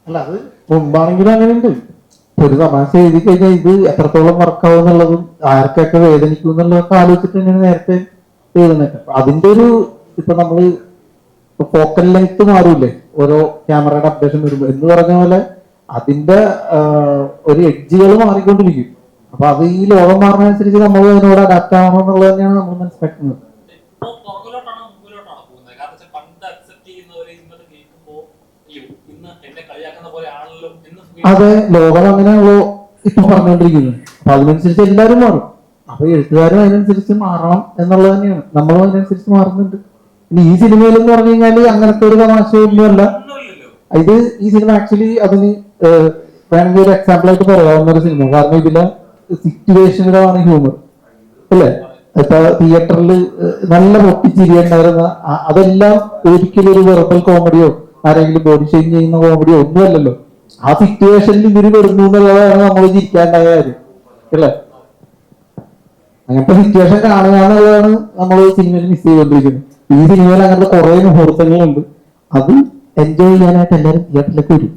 അല്ല, അത് മുമ്പാണെങ്കിലും അങ്ങനെയുണ്ട്. ഒരു തമാശ എഴുതി കഴിഞ്ഞാൽ ഇത് എത്രത്തോളം വർക്കാവും എന്നുള്ളതും ആർക്കൊക്കെ വേദനിക്കും എന്നുള്ളതൊക്കെ ആലോചിച്ചിട്ട് ഇങ്ങനെ നേരത്തെ എഴുതുന്നൊക്കെ. അതിന്റെ ഒരു ഇപ്പൊ നമ്മള് ഫോക്കൽ ലെങ്ത് മാറൂലേ ഓരോ ക്യാമറയുടെ അപ്ഡേഷൻ വരുമ്പോൾ എന്ന് പറഞ്ഞ പോലെ അതിന്റെ ഒരു എഡ്ജുകൾ മാറിക്കൊണ്ടിരിക്കും. അപ്പൊ അത് ഈ ലോകം മാറുന്നതനുസരിച്ച് നമ്മൾ അതിനോട് അഡാപ്റ്റ് ആവണം എന്നുള്ളത് തന്നെയാണ് നമ്മൾ മനസ്സിലാക്കുന്നത്. അതെ, ലോകം അങ്ങനെയാണല്ലോ ഇപ്പൊ പറഞ്ഞുകൊണ്ടിരിക്കുന്നത്. അപ്പൊ അതിനനുസരിച്ച് എല്ലാവരും മാറും. അപ്പൊ എഴുത്തുകാരും അതിനനുസരിച്ച് മാറണം എന്നുള്ളത് തന്നെയാണ്. നമ്മളും അതിനനുസരിച്ച് മാറുന്നുണ്ട്. ഇനി ഈ സിനിമയിൽ എന്ന് പറഞ്ഞു കഴിഞ്ഞാല് അങ്ങനത്തെ ഒരു തമാശയൊന്നുമല്ല ഇത്. ഈ സിനിമ ആക്ച്വലി അതിന് വേണമെങ്കിൽ ഒരു എക്സാമ്പിൾ ആയിട്ട് പറയാവുന്ന ഒരു സിനിമ. കാരണം ഇതിലെ സിറ്റുവേഷനിലാണ് ഹ്യൂമർ അല്ലേ. ഇപ്പൊ തിയേറ്ററിൽ നല്ല പൊട്ടിച്ചിരി ഉണ്ടായിരുന്ന അതെല്ലാം ഒരിക്കലും ഒരു വെർബൽ കോമഡിയോ ആരെങ്കിലും ബോഡി ഷെയിം ചെയ്യുന്ന കോമഡിയോ ഒന്നുമല്ലല്ലോ. ആ സിറ്റുവേഷനിൽ ഇവര് വരുന്നു എന്നുള്ളതാണ് നമ്മൾ ചിരിക്കാണ്ടായ കാര്യം അല്ലേ. അങ്ങനത്തെ സിറ്റുവേഷൻ കാണുക എന്നുള്ളതാണ് നമ്മൾ സിനിമയിൽ മിസ് ചെയ്തുകൊണ്ടിരിക്കുന്നത്. ഈ സിനിമയിൽ അങ്ങനത്തെ കുറെ മുഹൂർത്തങ്ങളുണ്ട്. അത് എൻജോയ് ചെയ്യാനായിട്ട് എല്ലാവരും തിയേറ്ററിലേക്ക് വരും.